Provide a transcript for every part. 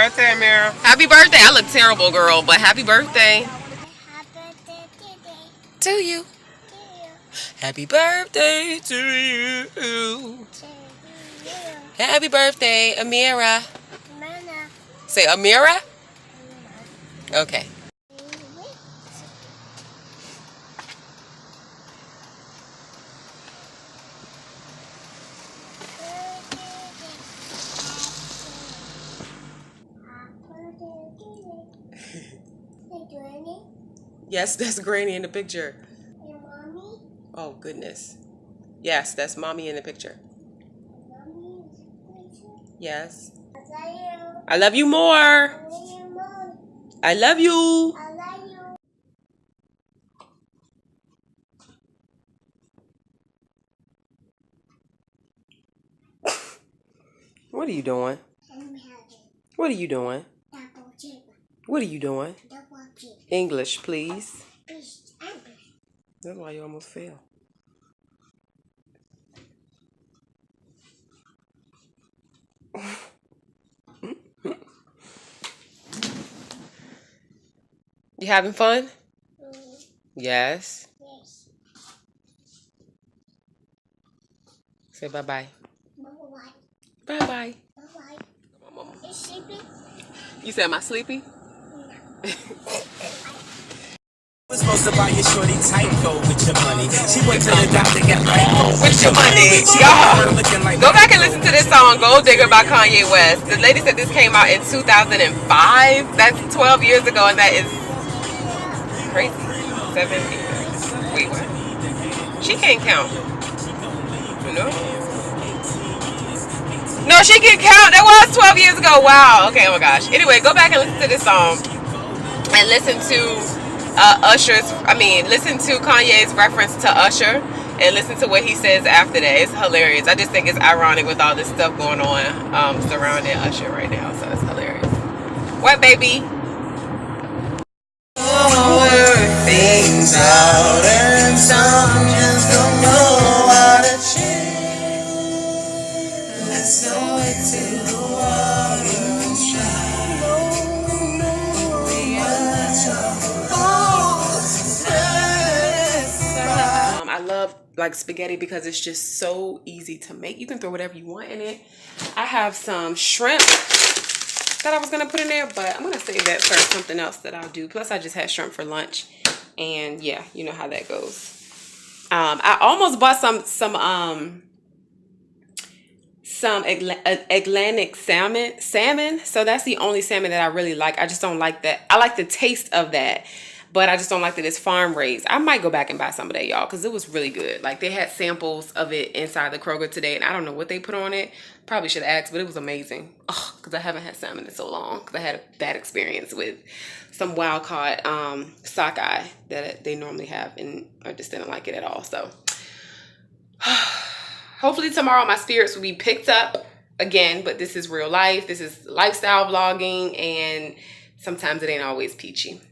birthday, Amira. Happy birthday. I look terrible, girl, but happy birthday. To you. Happy birthday to you. Happy birthday, Amira. Say Amira. Okay. Yes, that's Granny in the picture. Your mommy? Oh, goodness. Yes, that's Mommy in the picture. Mommy is a picture? Yes. I love you. I love you more. I love you more. I love you. I love you. What are you doing? I'm having What are you doing? double chicken. What are you doing? Double chicken. English, please. Fish and fish. That's why you almost failed. You having fun? Yes. Yes. Say bye-bye. Bye-bye. Bye-bye. Bye-bye. Is sleeping? You said, am I sleepy? Was supposed to buy your shorty tight gold with your money. She went to the doctor, got lipo With your money. Y'all, go back and listen to this song, Gold Digger by Kanye West. The lady said this came out in 2005. That's 12 years ago, and that is crazy. 7 years. Wait, what? She can't count. You know? No, she can count. That was 12 years ago. Wow. Okay, oh my gosh. Anyway, go back and listen to this song. And listen to listen to Kanye's reference to Usher. And listen to what he says after that. It's hilarious. I just think it's ironic with all this stuff going on surrounding Usher right now. So it's hilarious. What, baby? Things out and some just don't know how to change. Let's go into the water and shine. I love like spaghetti because it's just so easy to make. You can throw whatever you want in it. I have some shrimp that I was gonna put in there, but I'm gonna save that for something else that I'll do. Plus I just had shrimp for lunch, and yeah, you know how that goes. I almost bought some Atlantic salmon. So that's the only salmon that I really like. I just don't like that. I like the taste of that, but I just don't like that it's farm raised. I might go back and buy some of that, y'all, because it was really good. Like, they had samples of it inside the Kroger today, and I don't know what they put on it. Probably should have asked, but it was amazing. Oh, because I haven't had salmon in so long, because I had a bad experience with some wild caught sockeye that they normally have, and I just didn't like it at all. So hopefully tomorrow my spirits will be picked up again, but this is real life. This is lifestyle vlogging, and sometimes it ain't always peachy.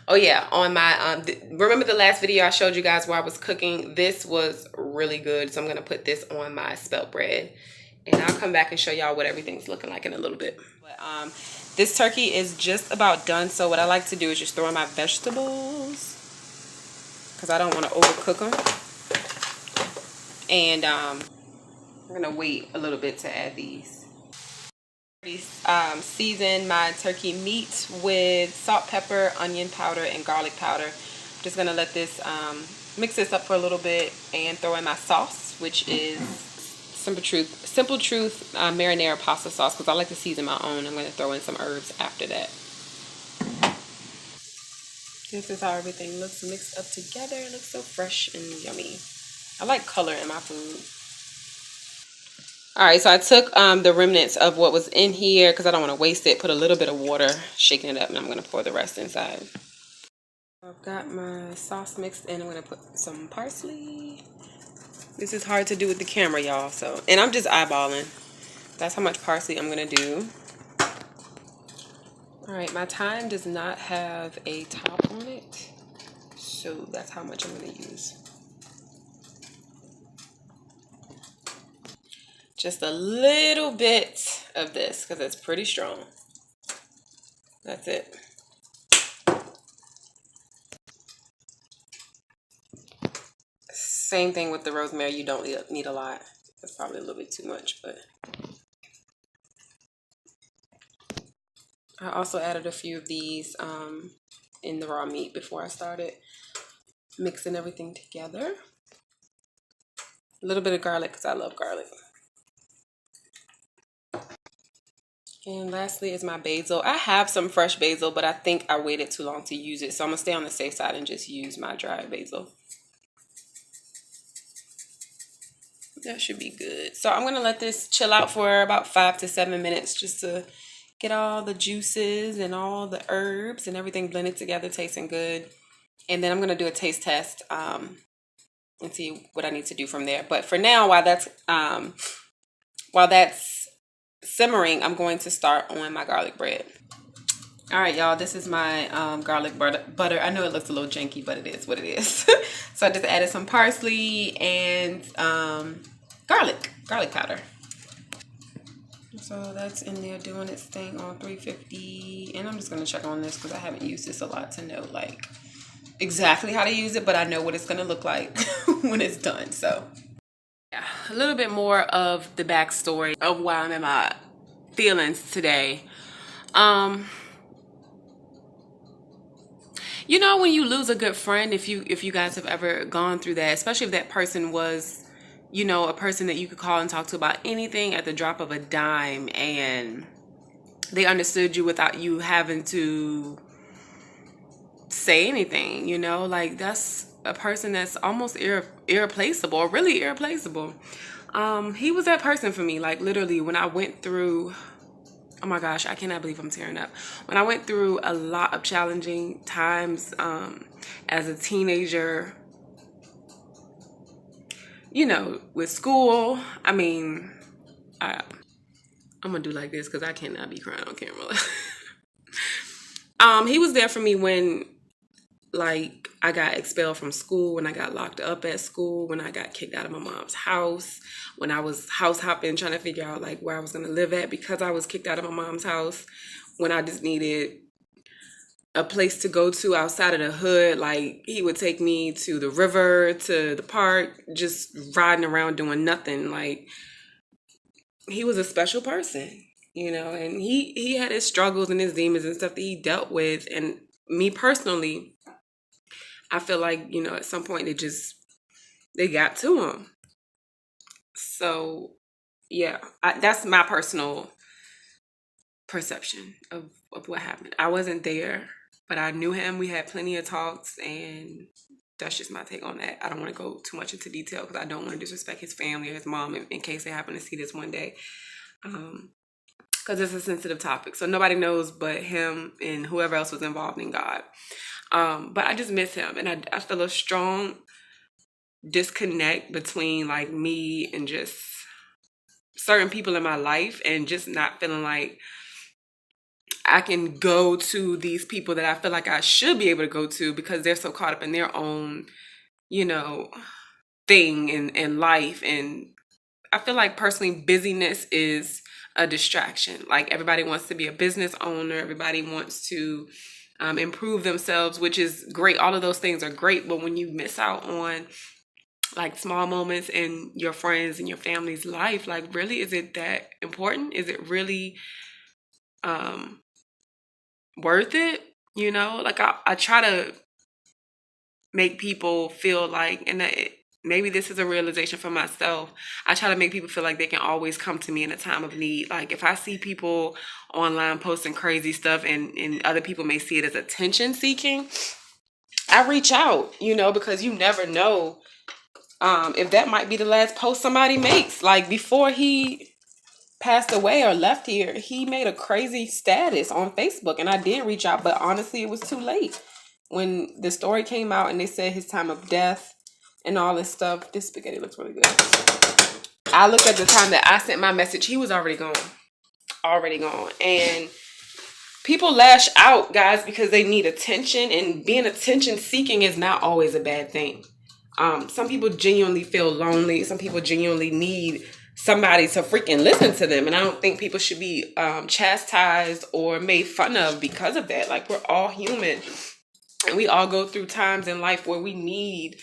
Oh yeah, on my, remember the last video I showed you guys where I was cooking? This was really good, so I'm gonna put this on my spelt bread, and I'll come back and show y'all what everything's looking like in a little bit. But this turkey is just about done, so what I like to do is just throw in my vegetables, because I don't want to overcook them. And I'm gonna wait a little bit to add these. Season my turkey meat with salt, pepper, onion powder, and garlic powder. I'm just gonna let this mix this up for a little bit and throw in my sauce, which is Simple Truth marinara pasta sauce, because I like to season my own. I'm gonna throw in some herbs after that. This is how everything looks mixed up together. It looks so fresh and yummy. I like color in my food. All right, so I took the remnants of what was in here because I don't want to waste it. Put a little bit of water, shaking it up, and I'm going to pour the rest inside. I've got my sauce mixed in. I'm going to put some parsley. This is hard to do with the camera, y'all. So, and I'm just eyeballing. That's how much parsley I'm going to do. All right, my thyme does not have a top on it, so that's how much I'm going to use. Just a little bit of this because it's pretty strong. That's it. Same thing with the rosemary. You don't need a lot. That's probably a little bit too much, but I also added a few of these in the raw meat before I started mixing everything together. A little bit of garlic because I love garlic. And lastly is my basil. I have some fresh basil, but I think I waited too long to use it. So I'm going to stay on the safe side and just use my dry basil. That should be good. So I'm going to let this chill out for about 5 to 7 minutes just to get all the juices and all the herbs and everything blended together, tasting good. And then I'm going to do a taste test and see what I need to do from there. But for now, while that's simmering, I'm going to start on my garlic bread. All right, y'all, this is my garlic butter. I know it looks a little janky, but it is what it is. So I just added some parsley and garlic powder. So that's in there doing its thing on 350. And I'm just going to check on this because I haven't used this a lot to know like exactly how to use it, but I know what it's going to look like when it's done. So yeah, a little bit more of the backstory of why I'm in my feelings today. You know, when you lose a good friend, if you guys have ever gone through that, especially if that person was, you know, a person that you could call and talk to about anything at the drop of a dime, and they understood you without you having to say anything, you know, like that's a person that's almost irreplaceable, really irreplaceable. He was that person for me, like literally when I went through, oh my gosh, I cannot believe I'm tearing up. When I went through a lot of challenging times as a teenager, you know, with school, I mean, I'm gonna do like this because I cannot be crying on camera. He was there for me when, like, I got expelled from school, when I got locked up at school, when I got kicked out of my mom's house, when I was house hopping, trying to figure out like where I was gonna live at because I was kicked out of my mom's house, when I just needed a place to go to outside of the hood. Like, he would take me to the river, to the park, just riding around doing nothing. Like, he was a special person, you know, and he had his struggles and his demons and stuff that he dealt with. And me personally, I feel like, you know, at some point they got to him. So yeah, that's my personal perception of what happened. I wasn't there, but I knew him. We had plenty of talks, and that's just my take on that. I don't want to go too much into detail because I don't want to disrespect his family or his mom in case they happen to see this one day. Because it's a sensitive topic. So nobody knows but him and whoever else was involved in God. But I just miss him. And I feel a strong disconnect between like me and just certain people in my life, and just not feeling like I can go to these people that I feel like I should be able to go to because they're so caught up in their own, you know, thing in life. And I feel like personally busyness is a distraction. Like, everybody wants to be a business owner. Everybody wants to improve themselves, which is great. All of those things are great. But when you miss out on like small moments in your friends and your family's life, like, really, is it that important? Is it really worth it? You know, like I try to make people feel like, and maybe this is a realization for myself, I try to make people feel like they can always come to me in a time of need. Like, if I see people online posting crazy stuff and other people may see it as attention seeking, I reach out, you know, because you never know if that might be the last post somebody makes. Like, before he passed away or left here, he made a crazy status on Facebook, and I did reach out, but honestly, it was too late. When the story came out and they said his time of death and all this stuff, this spaghetti looks really good. I looked at the time that I sent my message, he was already gone. And people lash out, guys, because they need attention, and being attention seeking is not always a bad thing. Some people genuinely feel lonely. Some people genuinely need somebody to freaking listen to them. And I don't think people should be chastised or made fun of because of that. Like, we're all human, and we all go through times in life where we need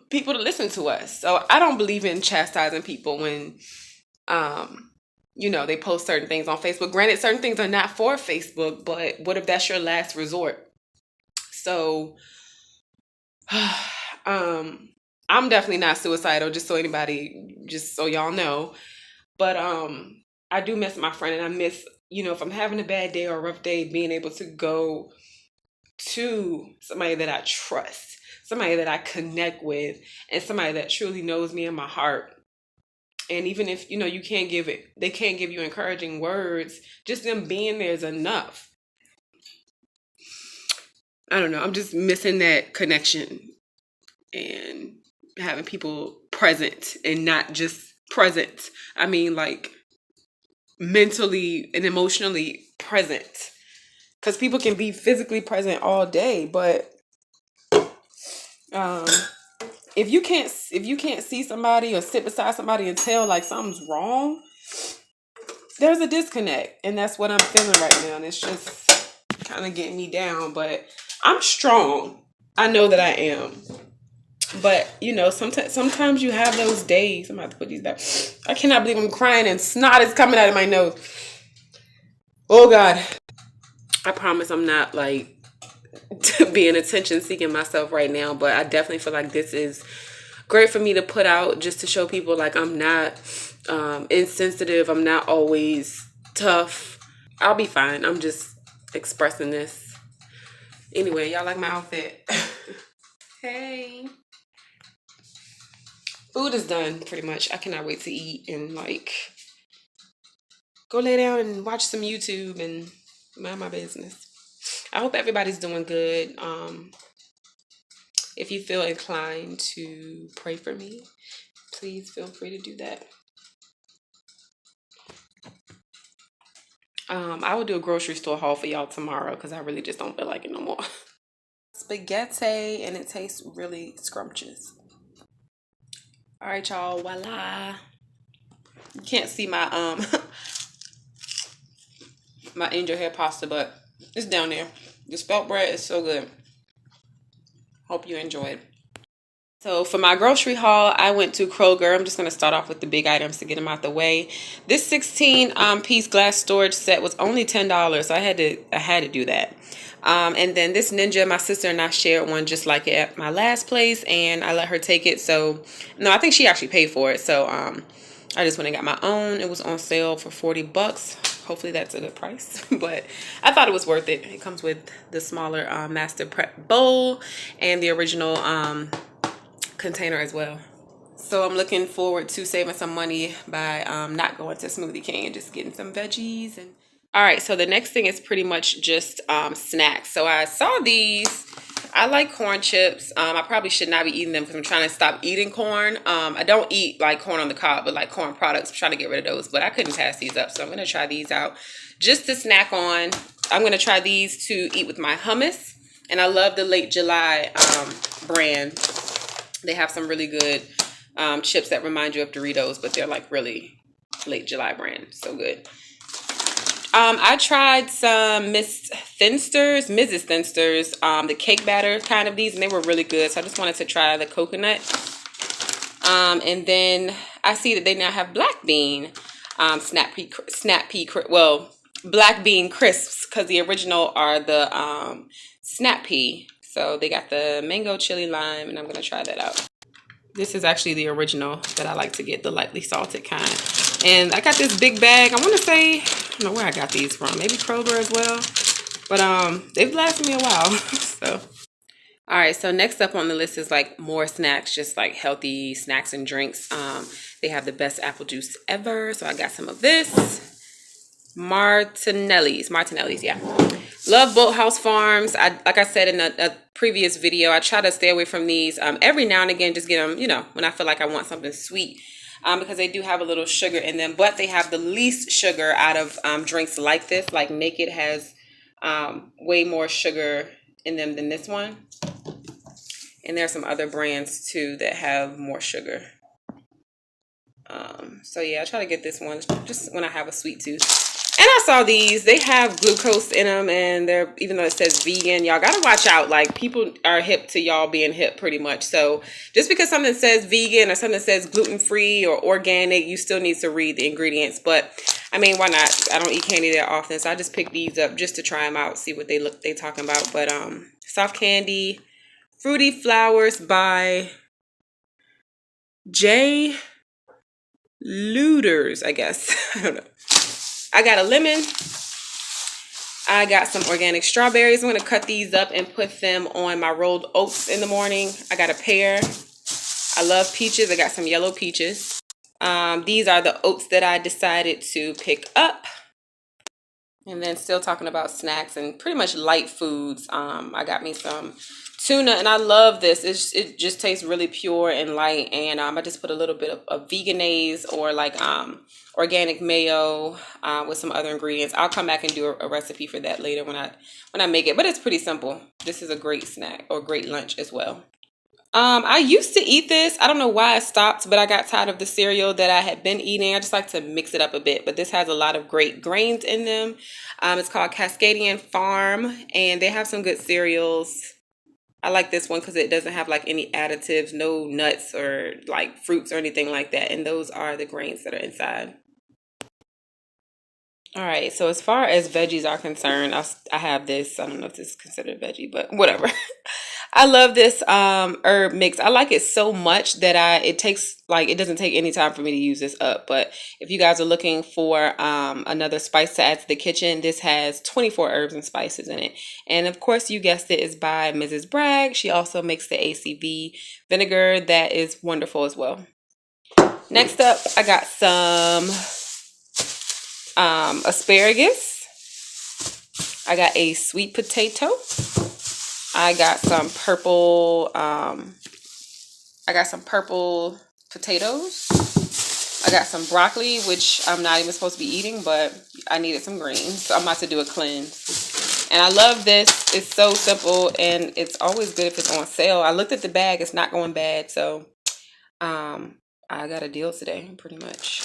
people to listen to us. So I don't believe in chastising people when they post certain things on Facebook. Granted, certain things are not for Facebook, but what if that's your last resort? So I'm definitely not suicidal, just so y'all know. But I do miss my friend, and I miss, if I'm having a bad day or a rough day, being able to go to somebody that I trust, somebody that I connect with, and somebody that truly knows me in my heart. And even if they can't give you encouraging words, just them being there is enough. I don't know, I'm just missing that connection and having people present, and not just present. I mean, like, mentally and emotionally present. Because people can be physically present all day, but um, if you can't see somebody or sit beside somebody and tell like something's wrong, there's a disconnect, and that's what I'm feeling right now. And it's just kind of getting me down, but I'm strong. I know that I am. But sometimes you have those days. I'm about to put these back. I cannot believe I'm crying and snot is coming out of my nose. Oh God. I promise I'm not like being attention seeking myself right now, but I definitely feel like this is great for me to put out, just to show people like I'm not insensitive. I'm not always tough. I'll be fine. I'm just expressing this. Anyway, y'all like my outfit? Hey. Food is done pretty much. I cannot wait to eat and like go lay down and watch some YouTube and mind my business. I hope everybody's doing good. If you feel inclined to pray for me, please feel free to do that. I will do a grocery store haul for y'all tomorrow because I really just don't feel like it no more. Spaghetti, and it tastes really scrumptious. All right, y'all, voila. You can't see my my angel hair pasta, but it's down there. The spelt bread is so good. Hope you enjoyed. So for my grocery haul, I went to Kroger. I'm just going to start off with the big items to get them out the way. This 16 piece glass storage set was only $10, so I had to do that. And then this Ninja, my sister and I shared one just like it at my last place, and I let her take it. So no, I think she actually paid for it. So I just went and got my own. It was on sale for $40. Hopefully that's a good price, but I thought it was worth it. It comes with the smaller Master Prep bowl and the original container as well. So I'm looking forward to saving some money by not going to Smoothie King and just getting some veggies. And all right, so the next thing is pretty much just snacks. So I saw these. I like corn chips. I probably should not be eating them because I'm trying to stop eating corn. I don't eat like corn on the cob, but like corn products. I'm trying to get rid of those, but I couldn't pass these up. So I'm going to try these out just to snack on. I'm going to try these to eat with my hummus. And I love the Late July brand. They have some really good chips that remind you of Doritos, but they're like really Late July brand. So good. I tried some Mrs. Thinsters, the cake batter kind of these, and they were really good. So I just wanted to try the coconut. And then I see that they now have black bean black bean crisps, because the original are the snap pea. So they got the mango chili lime, and I'm gonna try that out. This is actually the original that I like to get, the lightly salted kind. And I got this big bag. I want to say, I don't know where I got these from. Maybe Kroger as well. But they've lasted me a while. So, all right. So next up on the list is like more snacks, just like healthy snacks and drinks. They have the best apple juice ever. So I got some of this. Martinelli's, yeah. Love Boathouse Farms. Like I said in a previous video, I try to stay away from these every now and again. Just get them, when I feel like I want something sweet. Because they do have a little sugar in them, but they have the least sugar out of drinks like this. Like Naked has way more sugar in them than this one. And there are some other brands too that have more sugar. So yeah, I try to get this one just when I have a sweet tooth. And I saw these. They have glucose in them, and they're, even though it says vegan, y'all gotta watch out. Like, people are hip to y'all being hip pretty much. So just because something says vegan or something says gluten-free or organic, you still need to read the ingredients. But I mean, why not? I don't eat candy that often, so I just picked these up just to try them out, see what they talking about. But soft candy, fruity flowers by J. Looters, I guess. I don't know. I got a lemon. I got some organic strawberries. I'm going to cut these up and put them on my rolled oats in the morning. I got a pear. I love peaches. I got some yellow peaches. These are the oats that I decided to pick up. And then still talking about snacks and pretty much light foods. I got me some tuna, and I love this. It just tastes really pure and light. And I just put a little bit of veganese or like organic mayo with some other ingredients. I'll come back and do a recipe for that later when I make it. But it's pretty simple. This is a great snack or great lunch as well. I used to eat this. I don't know why I stopped, but I got tired of the cereal that I had been eating. I just like to mix it up a bit, but this has a lot of great grains in them. It's called Cascadian Farm, and they have some good cereals. I like this one because it doesn't have like any additives, no nuts or like fruits or anything like that. And those are the grains that are inside. All right, so as far as veggies are concerned, I have this. I don't know if this is considered veggie, but whatever. I love this herb mix. I like it so much that it doesn't take any time for me to use this up. But if you guys are looking for another spice to add to the kitchen, this has 24 herbs and spices in it. And of course, you guessed it, is by Mrs. Bragg. She also makes the ACV vinegar that is wonderful as well. Next up, I got some asparagus. I got a sweet potato. I got some purple potatoes. I got some broccoli, which I'm not even supposed to be eating, but I needed some greens, so I'm about to do a cleanse. And I love this. It's so simple, and it's always good if it's on sale. I looked at the bag. It's not going bad, so I got a deal today, pretty much.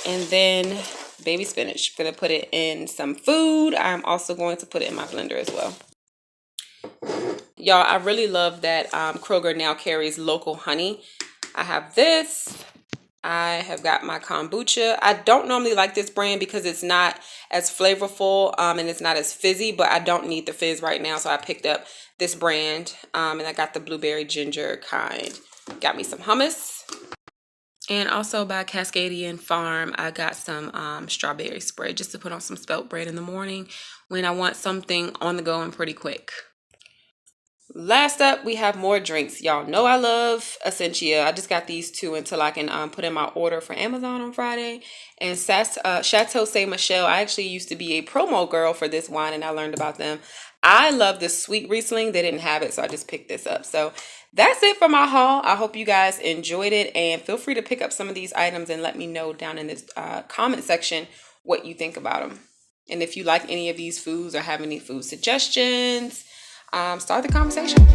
And then baby spinach. I'm going to put it in some food. I'm also going to put it in my blender as well. Y'all, I really love that Kroger now carries local honey. I have this. I have got my kombucha. I don't normally like this brand because it's not as flavorful and it's not as fizzy, but I don't need the fizz right now, so I picked up this brand and I got the blueberry ginger kind. Got me some hummus. And also by Cascadian Farm, I got some strawberry spread just to put on some spelt bread in the morning when I want something on the go and pretty quick. Last up, we have more drinks. Y'all know I love Essentia. I just got these two until I can put in my order for Amazon on Friday. And Chateau Saint Michelle, I actually used to be a promo girl for this wine, and I learned about them. I love the sweet Riesling. They didn't have it, so I just picked this up. So that's it for my haul. I hope you guys enjoyed it, and feel free to pick up some of these items and let me know down in this comment section what you think about them. And if you like any of these foods or have any food suggestions, start the conversation.